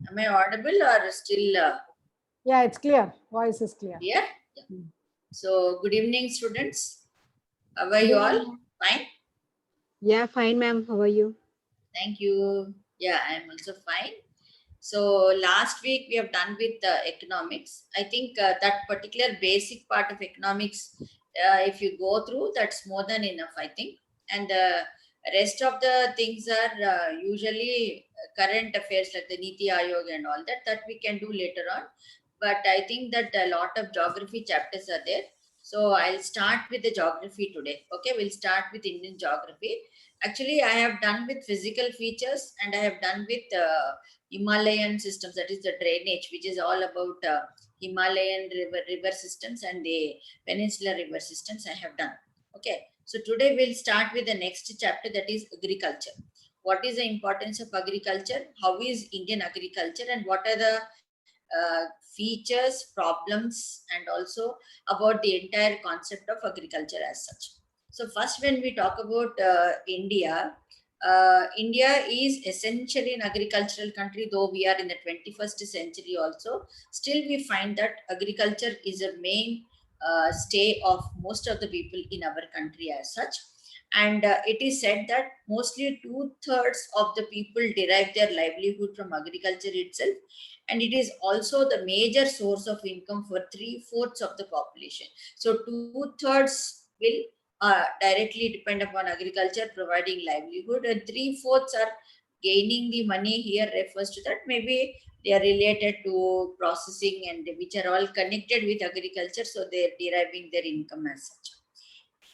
Am I audible or still Yeah, it's clear. Voice is clear. clear? Yeah. So, good evening, students. How are Good you evening, all? ma'am. Fine? Yeah, fine, ma'am. How are you? Thank you. Yeah, I'm also fine. So, last week we have done with economics. I think that particular basic part of economics, if you go through, that's more than enough, I think. And rest of the things are usually current affairs like the Niti Ayog and all that, that we can do later on. But I think that a lot of geography chapters are there. So I'll start with the geography today. Okay, we'll start with Indian geography. Actually, I have done with physical features and I have done with Himalayan systems, that is the drainage, which is all about Himalayan river systems and the peninsular river systems I have done. Okay, so today we'll start with the next chapter, that is agriculture. What is the importance of agriculture? How is Indian agriculture, and what are the features, problems, and also about the entire concept of agriculture as such. So first, when we talk about India, India is essentially an agricultural country, though we are in the 21st century also. Still, we find that agriculture is a main stay of most of the people in our country as such. And it is said that mostly two-thirds of the people derive their livelihood from agriculture itself, and it is also the major source of income for three-fourths of the population. So two-thirds will directly depend upon agriculture providing livelihood, and three-fourths are gaining the money. Here refers to that maybe they are related to processing and which are all connected with agriculture, so they are deriving their income as such.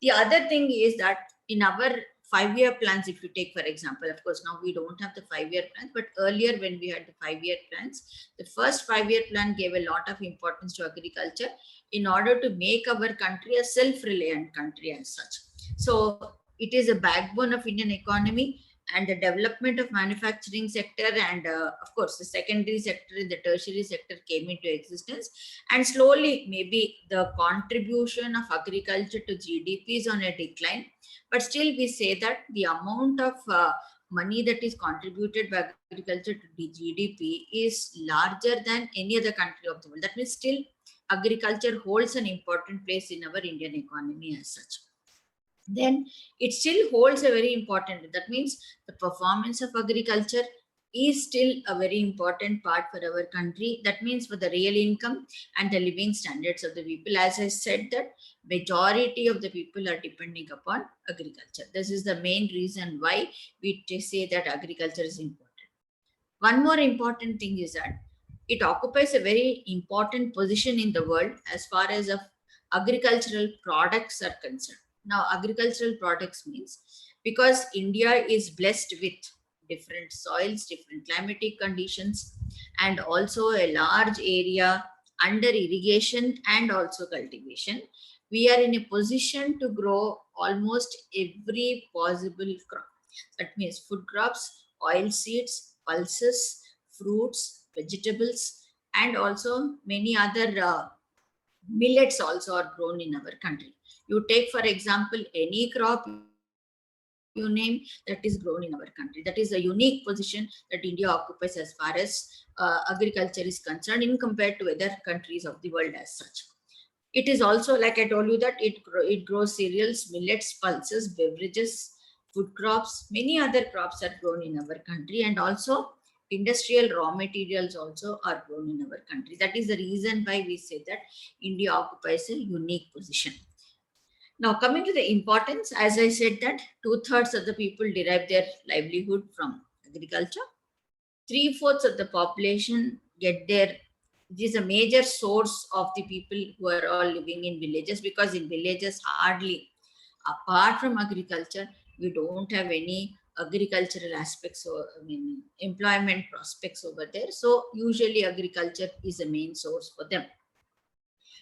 The other thing is that in our 5-year plans, if you take for example, of course now we don't have the 5-year plans, but earlier when we had the 5-year plans, the first 5-year plan gave a lot of importance to agriculture in order to make our country a self-reliant country as such. So it is a backbone of Indian economy, and the development of manufacturing sector and of course the secondary sector and the tertiary sector came into existence, and slowly maybe the contribution of agriculture to GDP is on a decline, but still we say that the amount of money that is contributed by agriculture to the GDP is larger than any other country of the world. That means still agriculture holds an important place in our Indian economy as such. Then it still holds a very important, that means the performance of agriculture is still a very important part for our country. That means for the real income and the living standards of the people. As I said that majority of the people are depending upon agriculture. This is the main reason why we say that agriculture is important. One more important thing is that it occupies a very important position in the world as far as of agricultural products are concerned. Now, agricultural products means because India is blessed with different soils, different climatic conditions, and also a large area under irrigation and also cultivation, we are in a position to grow almost every possible crop. That means food crops, oil seeds, pulses, fruits, vegetables, and also many other millets also are grown in our country. You take, for example, any crop you name that is grown in our country. That is a unique position that India occupies as far as agriculture is concerned in compared to other countries of the world as such. It is also, like I told you, that it grows cereals, millets, pulses, beverages, food crops. Many other crops are grown in our country, and also industrial raw materials also are grown in our country. That is the reason why we say that India occupies a unique position. Now, coming to the importance, as I said that two-thirds of the people derive their livelihood from agriculture. Three-fourths of the population get their, it is a major source of the people who are all living in villages, because in villages hardly, apart from agriculture, we don't have any agricultural aspects, or I mean employment prospects over there. So usually agriculture is a main source for them.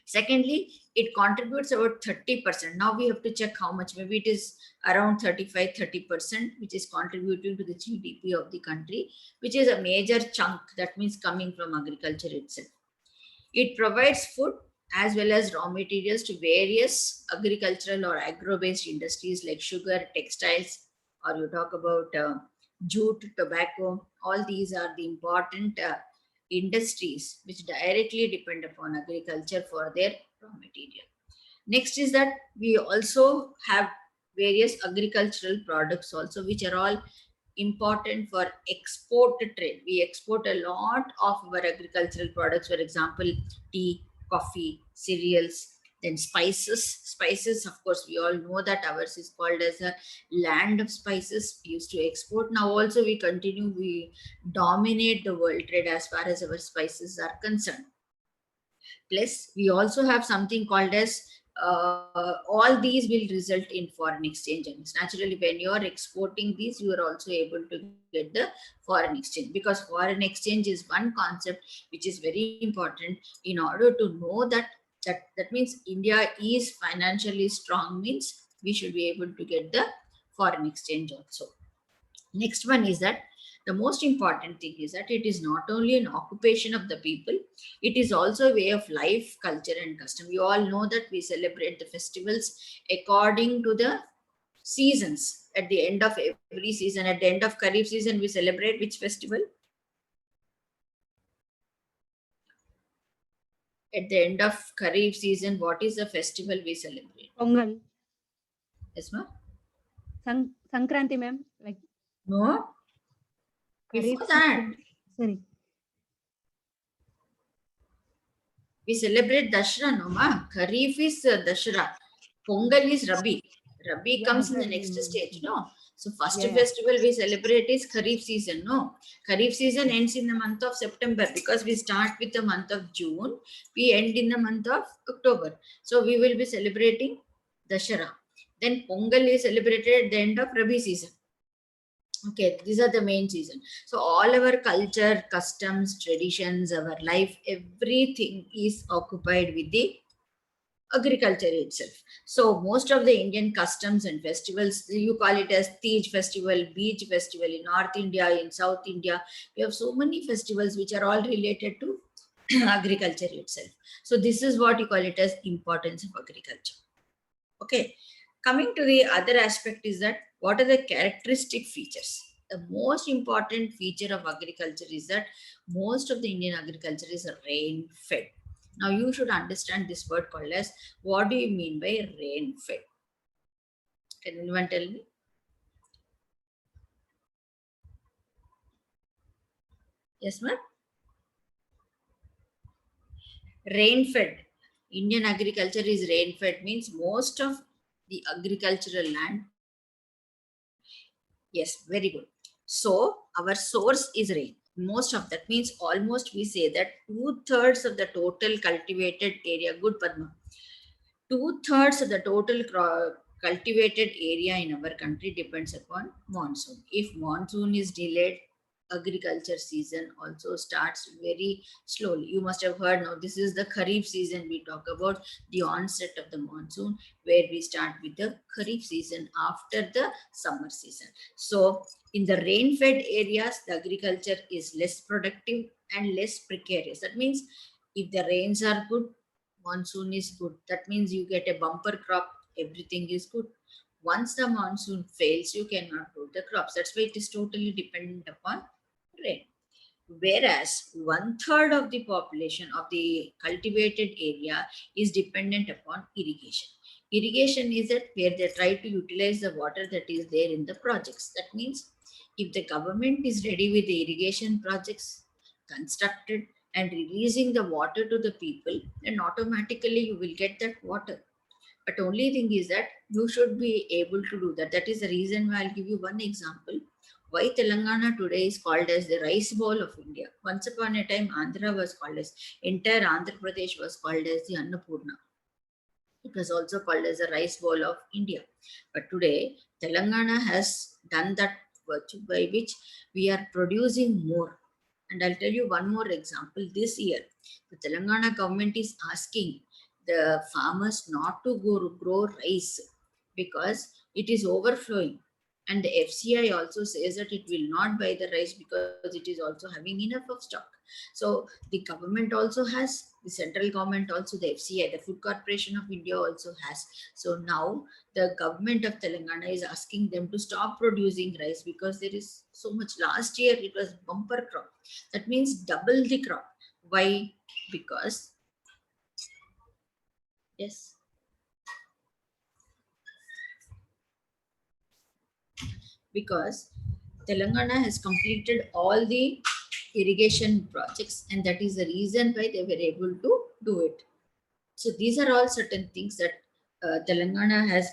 Secondly, it contributes about 30%. Now we have to check how much. Maybe it is around 35-30%, which is contributing to the GDP of the country, which is a major chunk, that means coming from agriculture itself. It provides food as well as raw materials to various agricultural or agro-based industries like sugar, textiles, or you talk about jute, tobacco. All these are the important industries which directly depend upon agriculture for their raw material. Next is that we also have various agricultural products also, which are all important for export trade. We export a lot of our agricultural products, for example, tea, coffee, cereals, then spices. Spices, of course, we all know that ours is called as a land of spices. We used to export. Now also we continue, we dominate the world trade as far as our spices are concerned. Plus, we also have something called as all these will result in foreign exchange. And naturally, when you are exporting these, you are also able to get the foreign exchange, because foreign exchange is one concept which is very important in order to know that means India is financially strong, means we should be able to get the foreign exchange also. Next one is that the most important thing is that it is not only an occupation of the people, it is also a way of life, culture, and custom. You all know that we celebrate the festivals according to the seasons. At the end of every season, at the end of Kharif season, we celebrate which festival? At the end of Kharif season, what is the festival we celebrate? Pongal. Yes, ma'am? Sankranti, ma'am. Like No? Before Kharif that, season. Sorry. we celebrate Dashra, no ma? Kharif is Dashra. Pongal is Rabi. Rabi Yeah, comes in the Rabi, next ma'am. stage, no? So first Yeah. festival we celebrate is Kharif season, no? Kharif season ends in the month of September, because we start with the month of June, we end in the month of October. So we will be celebrating Dashara. Then Pongal is celebrated at the end of Rabi season. Okay, these are the main season. So all our culture, customs, traditions, our life, everything is occupied with the agriculture itself. So most of the Indian customs and festivals, you call it as Tej festival, Beach festival in North India, in South India. We have so many festivals which are all related to agriculture itself. So this is what you call it as importance of agriculture. Okay. Coming to the other aspect is that what are the characteristic features? The most important feature of agriculture is that most of the Indian agriculture is rain fed. Now you should understand this word called as, what do you mean by rain fed? Can anyone tell me? Yes, ma'am? Rain fed. Indian agriculture is rain fed, means most of the agricultural land. Yes, very good. So our source is rain. Most of that means almost we say that 2/3 of the total cultivated area, good Padma, 2/3 of the total cultivated area in our country depends upon monsoon. If monsoon is delayed, agriculture season also starts very slowly. You must have heard now, this is the Kharif season. We talk about the onset of the monsoon, where we start with the Kharif season after the summer season. So in the rain-fed areas, the agriculture is less productive and less precarious. That means if the rains are good, monsoon is good. That means you get a bumper crop, everything is good. Once the monsoon fails, you cannot grow the crops. That's why it is totally dependent upon rain. Whereas 1/3 of the population of the cultivated area is dependent upon irrigation. Irrigation is that where they try to utilize the water that is there in the projects. That means if the government is ready with the irrigation projects constructed and releasing the water to the people, then automatically you will get that water. But only thing is that you should be able to do that. That is the reason why I'll give you one example. Why Telangana today is called as the rice bowl of India. Once upon a time, Andhra was called as, entire Andhra Pradesh was called as the Annapurna. It was also called as the rice bowl of India. But today, Telangana has done that virtue by which we are producing more. And I'll tell you one more example. This year, the Telangana government is asking the farmers not to grow rice because it is overflowing. And the FCI also says that it will not buy the rice because it is also having enough of stock. So the government also has, the central government also, the FCI, the Food Corporation of India also has. So now the government of Telangana is asking them to stop producing rice because there is so much. Last year it was bumper crop. That means double the crop. Why? Because, yes, because Telangana has completed all the irrigation projects, and that is the reason why they were able to do it. So these are all certain things that Telangana has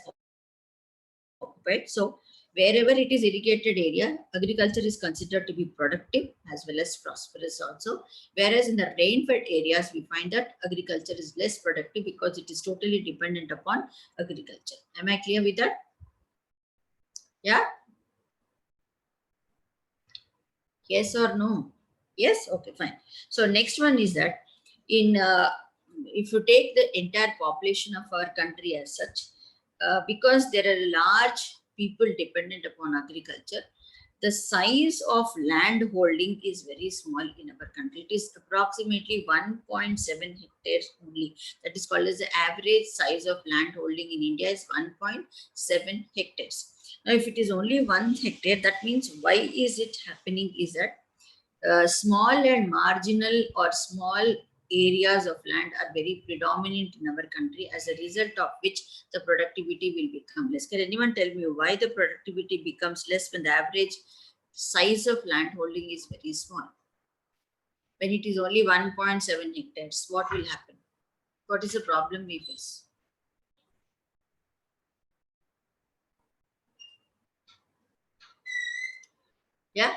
occupied. So wherever it is irrigated area, agriculture is considered to be productive as well as prosperous also. Whereas in the rain-fed areas, we find that agriculture is less productive because it is totally dependent upon agriculture. Am I clear with that? Yeah? Yes or no? Yes? Okay, fine. So next one is that in if you take the entire population of our country as such, because there are large people dependent upon agriculture, the size of land holding is very small in our country. It is approximately 1.7 hectares only. That is called as the average size of land holding in India is 1.7 hectares. Now, if it is only 1 hectare, that means why is it happening is that small and marginal or small areas of land are very predominant in our country, as a result of which the productivity will become less. Can anyone tell me why the productivity becomes less when the average size of land holding is very small? When it is only 1.7 hectares, what will happen? What is the problem we face? Yeah,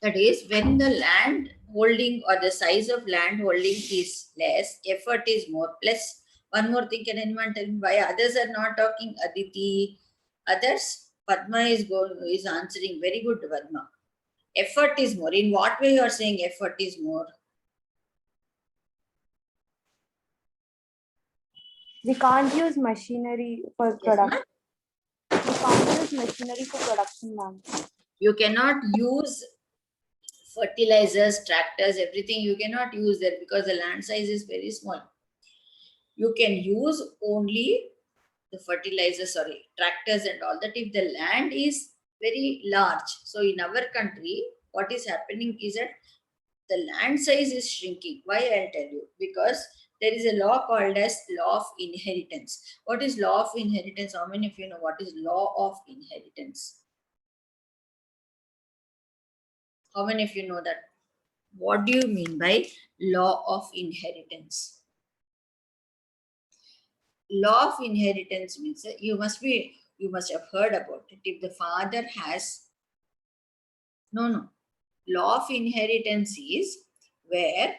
that is when the land holding or the size of land holding is less, effort is more. Plus, one more thing, can anyone tell me why others are not talking? Aditi, others? Padma is answering. Very good, Padma. Effort is more. In what way you are saying effort is more? We can't use machinery for Yes, production. ma'am? We can't use machinery for production, ma'am. You cannot use fertilizers, tractors, everything you cannot use there because the land size is very small. You can use only the fertilizers, sorry, tractors and all that if the land is very large. So in our country, what is happening is that the land size is shrinking. Why? I'll tell you. Because there is a law called as law of inheritance. What is law of inheritance? How many of you know what is law of inheritance? How many of you know that? What do you mean by law of inheritance? Law of inheritance means that you must have heard about it. If the father has, no. Law of inheritance is where,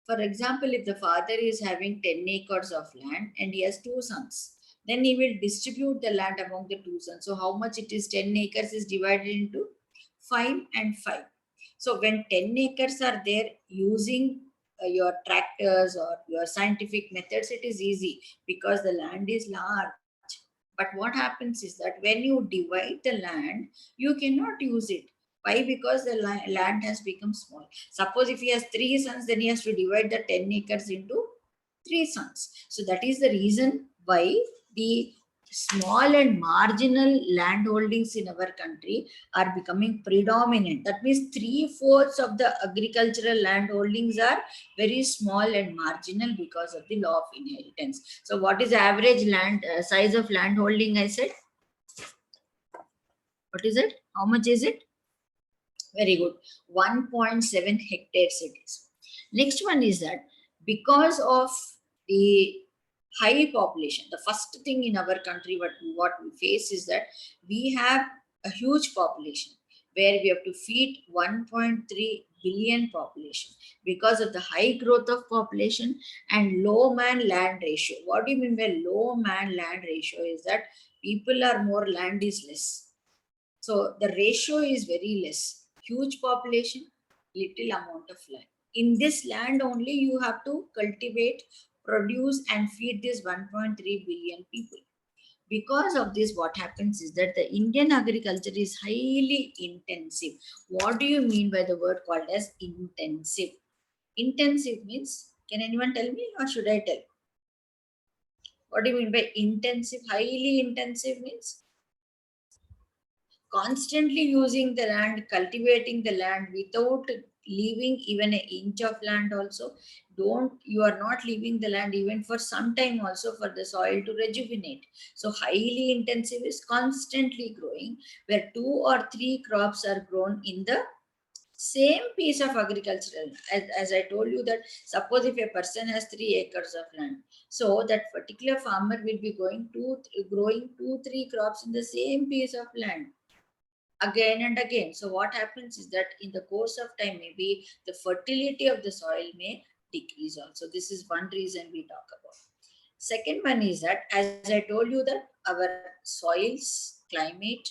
for example, if the father is having 10 acres of land and he has two sons, then he will distribute the land among the two sons. So how much it is? 10 acres is divided into 5 and 5. So when 10 acres are there, using your tractors or your scientific methods, it is easy because the land is large. But what happens is that when you divide the land, you cannot use it. Why? Because the land has become small. Suppose if he has 3 sons, then he has to divide the 10 acres into 3 sons. So that is the reason why the small and marginal land holdings in our country are becoming predominant. That means 3/4 of the agricultural land holdings are very small and marginal because of the law of inheritance. So what is the average land size of land holding? I said, what is it? How much is it? Very good. 1.7 hectares it is. Next one is that because of the high population, the first thing in our country what we face is that we have a huge population where we have to feed 1.3 billion population because of the high growth of population and low man land ratio. What do you mean by low man land ratio? Is that people are more, land is less. So the ratio is very less. Huge population, little amount of land. In this land only you have to cultivate, produce and feed this 1.3 billion people. Because of this, what happens is that the Indian agriculture is highly intensive. What do you mean by the word called as intensive? Intensive means, can anyone tell me, or should I tell? What do you mean by intensive? Highly intensive means constantly using the land, cultivating the land without leaving even an inch of land also. You are not leaving the land even for some time also for the soil to rejuvenate. So highly intensive is constantly growing, where 2 or 3 crops are grown in the same piece of agricultural. As I told you that suppose if a person has 3 acres of land, so that particular farmer will be growing 2, 3 crops in the same piece of land again and again. So what happens is that in the course of time, maybe the fertility of the soil may decrease also. This is one reason we talk about. Second one is that, as I told you, that our soils, climate,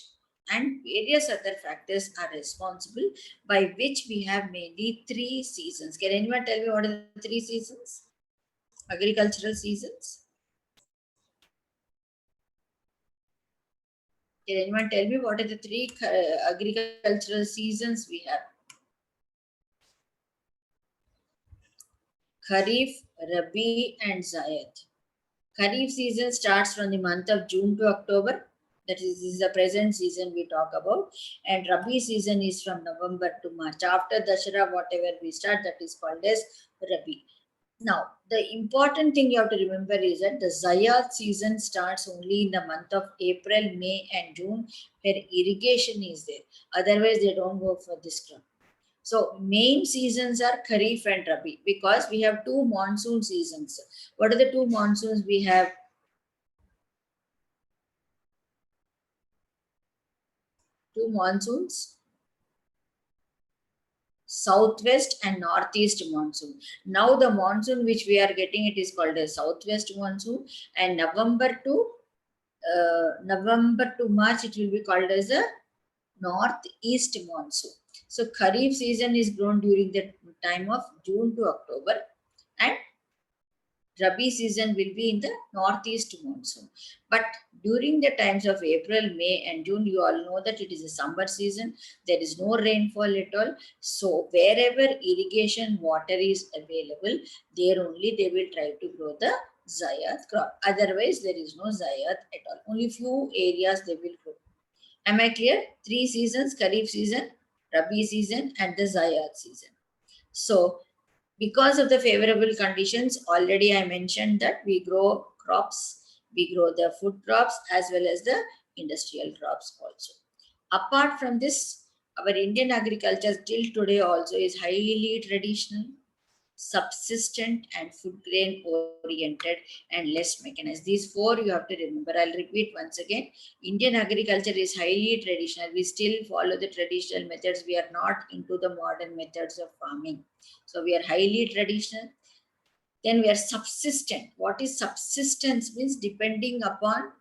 and various other factors are responsible, by which we have mainly 3 seasons. Can anyone tell me what are the 3 seasons? Agricultural seasons? Can anyone tell me what are the 3 agricultural seasons we have? Kharif, Rabi, and Zayed. Kharif season starts from the month of June to October. That is, this is the present season we talk about. And Rabi season is from November to March. After Dashera, whatever we start, that is called as Rabi. Now, the important thing you have to remember is that the Zayat season starts only in the month of April, May, and June, where irrigation is there. Otherwise, they don't go for this crop. So main seasons are Kharif and Rabi, because we have 2 monsoon seasons. What are the 2 monsoons we have? Two monsoons, southwest and northeast monsoon. Now the monsoon which we are getting, it is called a southwest monsoon, and November to March it will be called as a northeast monsoon. So Kharif season is grown during the time of June to October, and Rabi season will be in the northeast monsoon. But during the times of April, May, and June, you all know that it is a summer season. There is no rainfall at all. So wherever irrigation water is available, there only they will try to grow the Zayat crop. Otherwise, there is no Zayat at all. Only few areas they will grow. Am I clear? 3 seasons: Kharif season, Rabi season, and the Zayat season. So because of the favorable conditions, already I mentioned that we grow crops, we grow the food crops as well as the industrial crops also. Apart from this, our Indian agriculture till today also is highly traditional, subsistent, and food grain oriented, and less mechanized. These 4 you have to remember. I'll repeat once again. Indian agriculture is highly traditional. We still follow the traditional methods. We are not into the modern methods of farming. So we are highly traditional. Then we are subsistent. What is subsistence? Means depending upon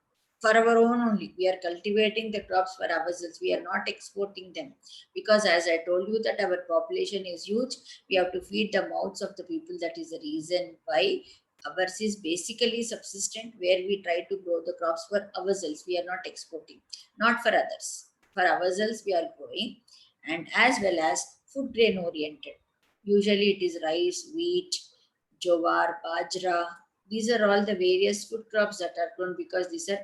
for our own only. We are cultivating the crops for ourselves. We are not exporting them, because as I told you that our population is huge. We have to feed the mouths of the people. That is the reason why ours is basically subsistent, where we try to grow the crops for ourselves. We are not exporting, not for others. For ourselves, we are growing, and as well as food grain oriented. Usually it is rice, wheat, jowar, bajra. These are all the various food crops that are grown, because these are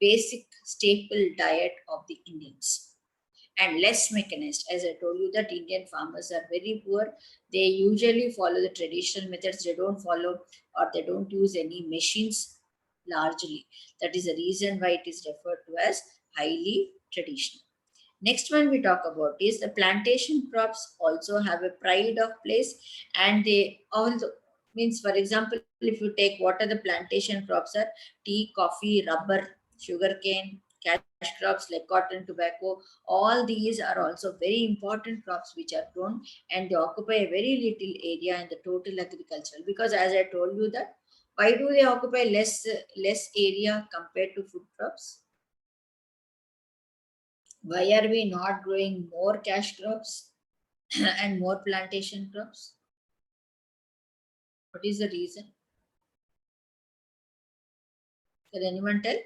basic staple diet of the Indians. And less mechanized. As I told you that Indian farmers are very poor. They usually follow the traditional methods. They don't follow, or they don't use any machines largely. That is the reason why it is referred to as highly traditional. Next one we talk about is the plantation crops also have a pride of place, and they also means, for example, if you take what are the plantation crops are: tea, coffee, rubber, sugarcane, cash crops like cotton, tobacco. All these are also very important crops which are grown, and they occupy a very little area in the total agricultural, because as I told you that, why do they occupy less area compared to food crops? Why are we not growing more cash crops and more plantation crops? What is the reason? Can anyone tell?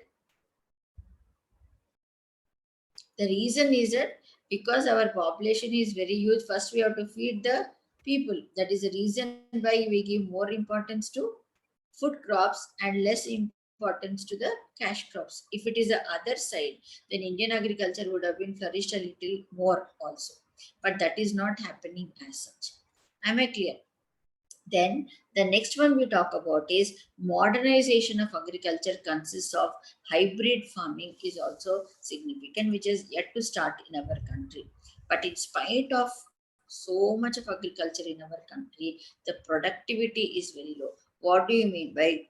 The reason is that because our population is very huge, first we have to feed the people. That is the reason why we give more importance to food crops and less importance to the cash crops. If it is the other side, then Indian agriculture would have been flourished a little more also. But that is not happening as such. Am I clear? Then the next one we talk about is modernization of agriculture consists of hybrid farming is also significant, which is yet to start in our country. But in spite of so much of agriculture in our country, the productivity is very low. What do you mean by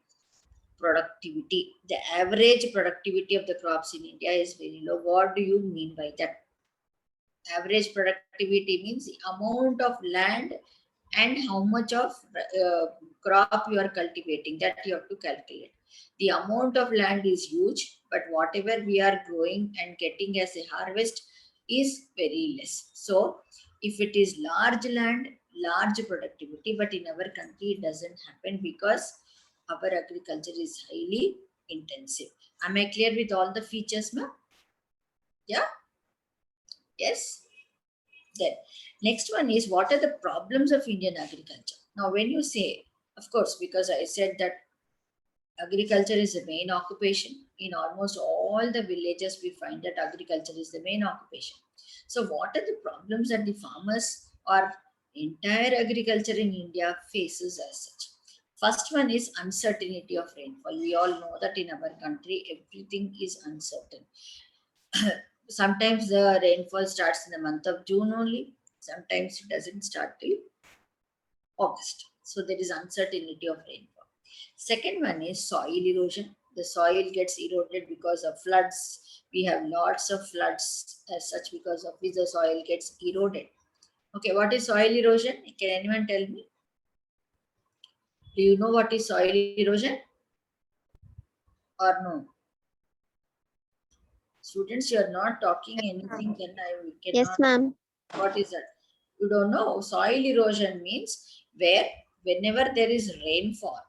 productivity? The average productivity of the crops in India is very low. What do you mean by that? Average productivity means the amount of land and how much of crop you are cultivating, that you have to calculate. The amount of land is huge, but whatever we are growing and getting as a harvest is very less. So if it is large land, large productivity, but in our country it doesn't happen because our agriculture is highly intensive. Am I clear with all the features, ma'am? Yeah. Yes. Then, next one is what are the problems of Indian agriculture? Now, when you say, of course, because I said that agriculture is the main occupation in almost all the villages, we find that agriculture is the main occupation. So, what are the problems that the farmers or entire agriculture in India faces as such? First one is uncertainty of rainfall. We all know that in our country, everything is uncertain. Sometimes the rainfall starts in the month of June only. Sometimes it doesn't start till August. So there is uncertainty of rainfall. Second one is soil erosion. The soil gets eroded because of floods. We have lots of floods as such because of which the soil gets eroded. Okay, what is soil erosion? Can anyone tell me? Do you know what is soil erosion or no? Students, you are not talking anything, then I Yes, cannot. ma'am. What is that? You don't know. Soil erosion means where whenever there is rainfall,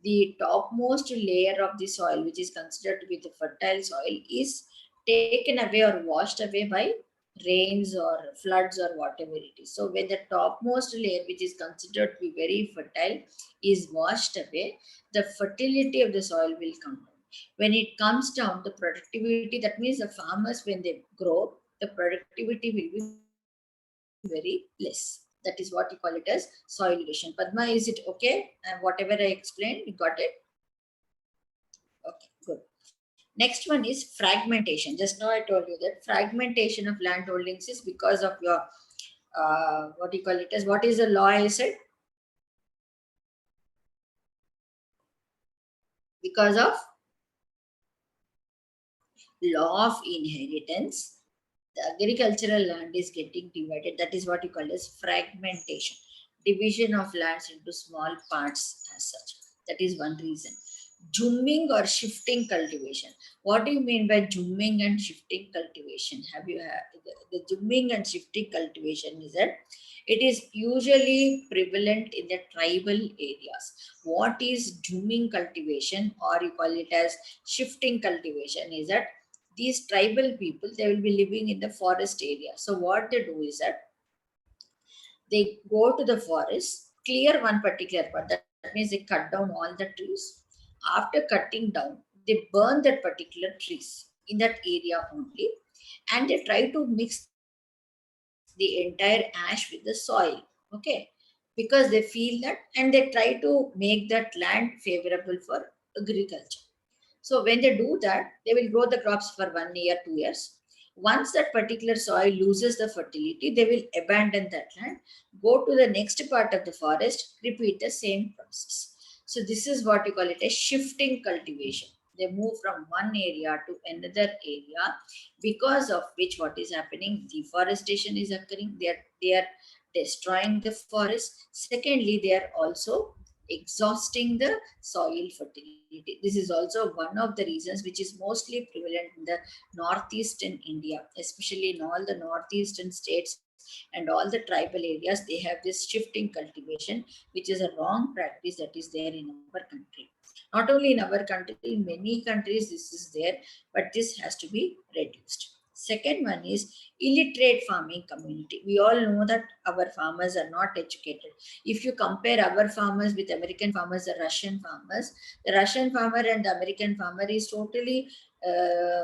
the topmost layer of the soil, which is considered to be the fertile soil, is taken away or washed away by rains or floods or whatever it is. So when the topmost layer, which is considered to be very fertile, is washed away, the fertility of the soil will come down. When it comes down, the productivity, that means the farmers, when they grow, the productivity will be very less. That is what you call it as soil erosion. Padma, is it okay? And whatever I explained, you got it? Okay, good. Next one is fragmentation. Just now I told you that fragmentation of land holdings is because of your, what do you call it as, what is the law I said? Because of law of inheritance, the agricultural land is getting divided. That is what you call as fragmentation, division of lands into small parts as such. That is one reason. Jumming or shifting cultivation. What do you mean by jumming and shifting cultivation? Have you had the jumming and shifting cultivation is that it is usually prevalent in the tribal areas. What is jumming cultivation, or you call it as shifting cultivation, is that these tribal people, they will be living in the forest area. So what they do is that they go to the forest, clear one particular part. That means they cut down all the trees. After cutting down, they burn that particular trees in that area only, and they try to mix the entire ash with the soil. Okay, because they feel that, and they try to make that land favorable for agriculture. So when they do that, they will grow the crops for 1 year, 2 years. Once that particular soil loses the fertility, they will abandon that land, go to the next part of the forest, repeat the same process. So this is what you call it a shifting cultivation. They move from one area to another area, because of which what is happening, deforestation is occurring. They are destroying the forest. Secondly, they are also exhausting the soil fertility. This is also one of the reasons which is mostly prevalent in the northeastern India, especially in all the northeastern states and all the tribal areas. They have this shifting cultivation, which is a wrong practice that is there in our country. Not only in our country, in many countries this is there, but this has to be reduced. Second one is illiterate farming community. We all know that our farmers are not educated. If you compare our farmers with American farmers, the Russian farmer and the American farmer is totally,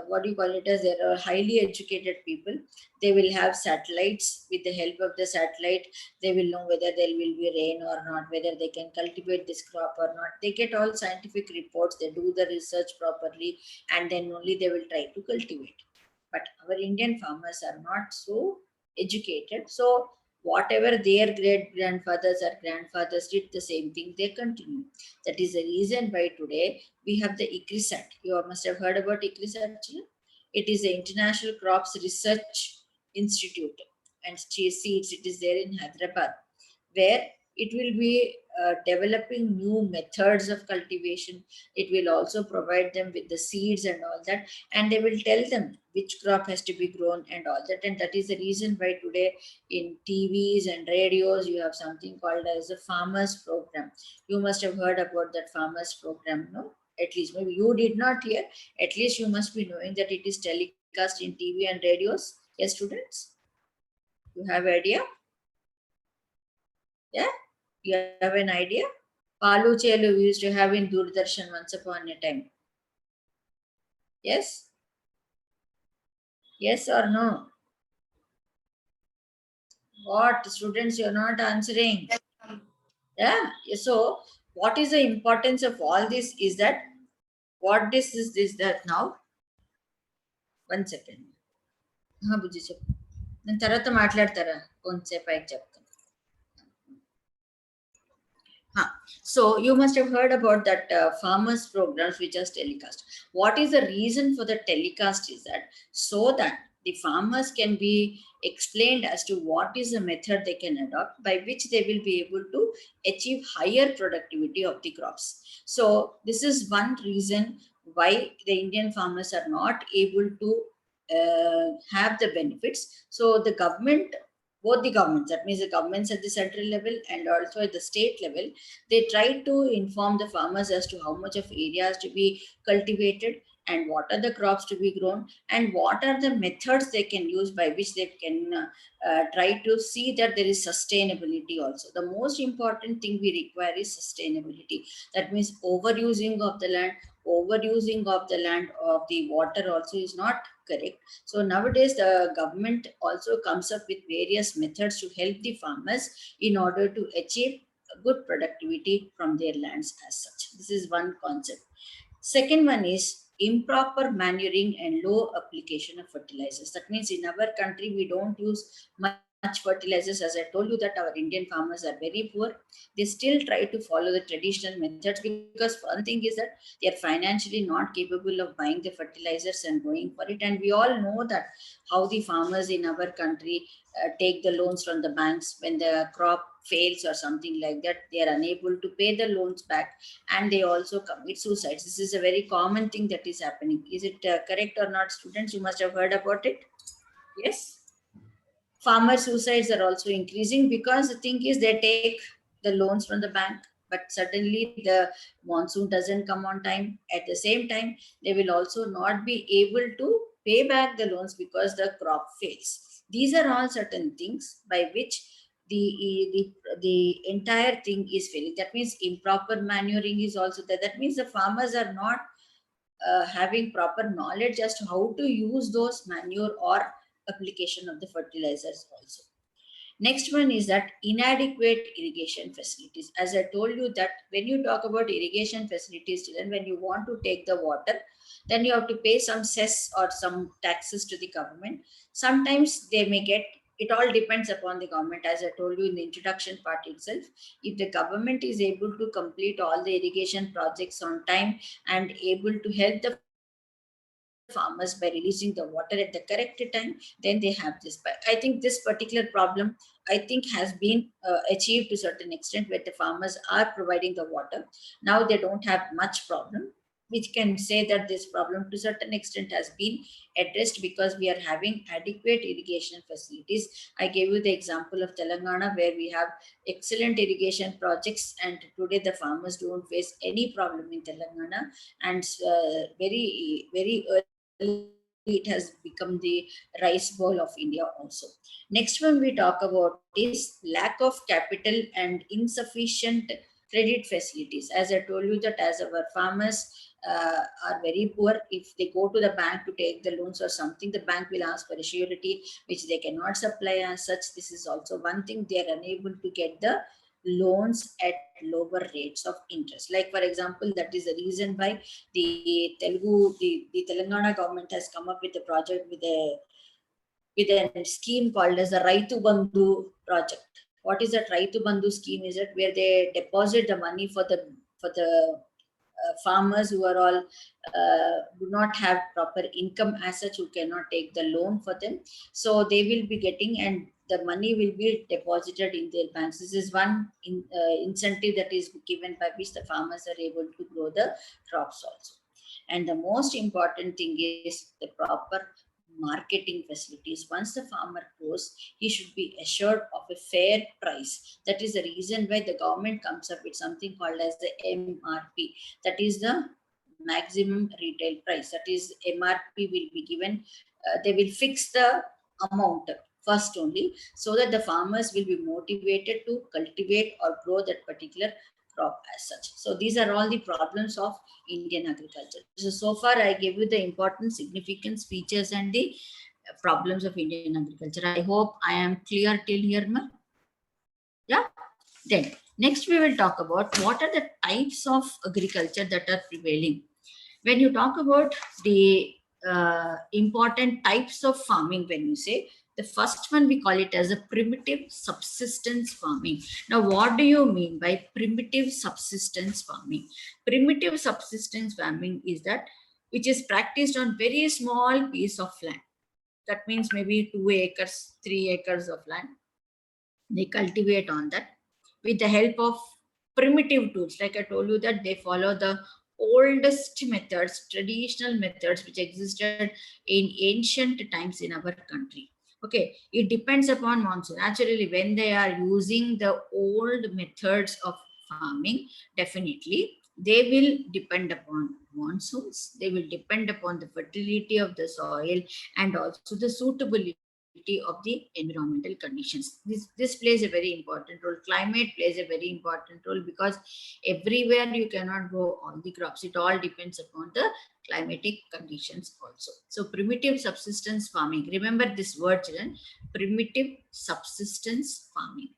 what do you call it, as they are highly educated people. They will have satellites. With the help of the satellite, they will know whether there will be rain or not, whether they can cultivate this crop or not. They get all scientific reports, they do the research properly, and then only they will try to cultivate. But our Indian farmers are not so educated. So whatever their great grandfathers or grandfathers did the same thing, they continue. That is the reason why today we have the ICRISAT. You must have heard about ICRISAT. It is the International Crops Research Institute, and seeds. It is there in Hyderabad, where it will be developing new methods of cultivation. It will also provide them with the seeds and all that, and they will tell them which crop has to be grown and all that. And that is the reason why today in TVs and radios you have something called as a farmers program. You must have heard about that farmers program, no? At least maybe you did not hear. At least you must be knowing that it is telecast in TV and radios. Yes, students, you have idea? Yeah, you have an idea? Palu Chelu we used to have in Doordarshan once upon a time. Yes? Yes or no? What, students, you're not answering? Yeah. So what is the importance of all this is that, what this is this that now? 1 second. బుజ్జి చెప్పు. నేను తర్వాత మాట్లాడతారా కొంచెంసేపు అయితే చెప్తాను. So you must have heard about that farmers programs which are telecast. What is the reason for the telecast is that so that the farmers can be explained as to what is the method they can adopt by which they will be able to achieve higher productivity of the crops. So this is one reason why the Indian farmers are not able to have the benefits. So the government, both the governments, that means the governments at the central level and also at the state level, they try to inform the farmers as to how much of areas to be cultivated and what are the crops to be grown and what are the methods they can use by which they can try to see that there is sustainability also. The most important thing we require is sustainability. That means overusing of the land, of the water also is not correct. So nowadays the government also comes up with various methods to help the farmers in order to achieve good productivity from their lands as such. This is one concept. Second one is improper manuring and low application of fertilizers. That means in our country we don't use much fertilizers. As I told you that our Indian farmers are very poor. They still try to follow the traditional methods because one thing is that they are financially not capable of buying the fertilizers and going for it. And we all know that how the farmers in our country take the loans from the banks. When the crop fails or something like that, they are unable to pay the loans back, and they also commit suicides. This is a very common thing that is happening. Is it correct or not, students? You must have heard about it. Yes. Farmer suicides are also increasing because the thing is they take the loans from the bank, but suddenly the monsoon doesn't come on time. At the same time, they will also not be able to pay back the loans because the crop fails. These are all certain things by which the entire thing is failing. That means improper manuring is also there. That means the farmers are not having proper knowledge as to how to use those manure or application of the fertilizers also. Next one is that inadequate irrigation facilities. As I told you that when you talk about irrigation facilities, then when you want to take the water, then you have to pay some cess or some taxes to the government. Sometimes they may get, it all depends upon the government. As I told you in the introduction part itself, if the government is able to complete all the irrigation projects on time and able to help the farmers by releasing the water at the correct time, then they have this. But I think this particular problem, I think, has been achieved to a certain extent, where the farmers are providing the water. Now they don't have much problem, which can say that this problem to a certain extent has been addressed because we are having adequate irrigation facilities. I gave you the example of Telangana, where we have excellent irrigation projects, and today the farmers don't face any problem in Telangana. And very early it has become the rice bowl of India also. Next one we talk about is lack of capital and insufficient credit facilities. As I told you that as our farmers are very poor, if they go to the bank to take the loans or something, the bank will ask for a surety which they cannot supply as such. This is also one thing, they are unable to get the loans at lower rates of interest. Like for example, that is the reason why the Telangana government has come up with a project with a scheme called as the Raitu Bandhu project. What is that Raitu Bandhu scheme? Is it where they deposit the money for the farmers who are all do not have proper income as such, who cannot take the loan for them. So they will be getting, and the money will be deposited in their banks. This is one incentive that is given by which the farmers are able to grow the crops also. And the most important thing is the proper marketing facilities. Once the farmer grows, he should be assured of a fair price. That is the reason why the government comes up with something called as the MRP. That is the maximum retail price. That is, MRP will be given. They will fix the amount first only, so that the farmers will be motivated to cultivate or grow that particular crop as such. So these are all the problems of Indian agriculture. So far I gave you the important significance, features and the problems of Indian agriculture. I hope I am clear till here, ma? Yeah. Then next we will talk about what are the types of agriculture that are prevailing. When you talk about the important types of farming, when you say, the first one we call it as a primitive subsistence farming. Now, what do you mean by primitive subsistence farming? Primitive subsistence farming is that which is practiced on very small piece of land. That means maybe 2 acres, 3 acres of land. They cultivate on that with the help of primitive tools. Like I told you that they follow the oldest methods, traditional methods which existed in ancient times in our country. Okay, it depends upon monsoon. Naturally, when they are using the old methods of farming, definitely they will depend upon monsoons, they will depend upon the fertility of the soil and also the suitability of the environmental conditions. This plays a very important role. Climate plays a very important role, because everywhere you cannot grow all the crops. It all depends upon the climatic conditions also. So primitive subsistence farming, remember this word, children, primitive subsistence farming.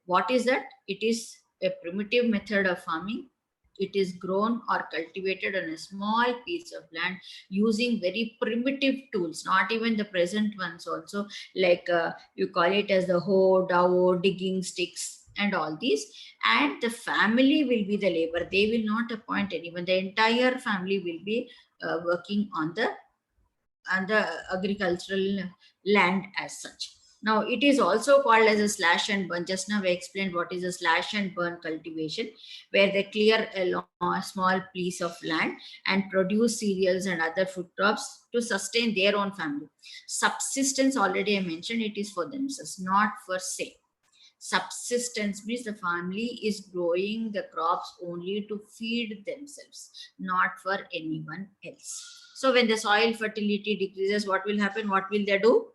What is that? It is a primitive method of farming. It is grown or cultivated on a small piece of land using very primitive tools, not even the present ones also, like you call it as the hoe, dowel, digging sticks and all these. And the family will be the labor. They will not appoint anyone. The entire family will be working on the agricultural land as such. Now, it is also called as a slash and burn. Just now I explained what is a slash and burn cultivation, where they clear a small piece of land and produce cereals and other food crops to sustain their own family. Subsistence, already I mentioned, it is for themselves, not for sale. Subsistence means the family is growing the crops only to feed themselves, not for anyone else. So when the soil fertility decreases, what will happen? What will they do?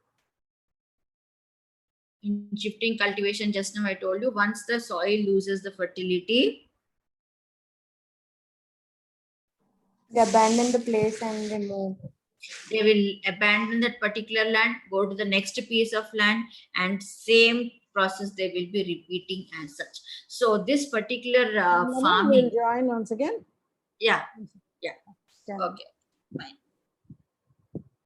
In shifting cultivation, just now I told you, once the soil loses the fertility, They abandon the place and they move. they will abandon that particular land, go to the next piece of land, and same process they will be repeating as such. So this particular Mama, farming, we'll join once again. yeah, Yeah. okay, fine.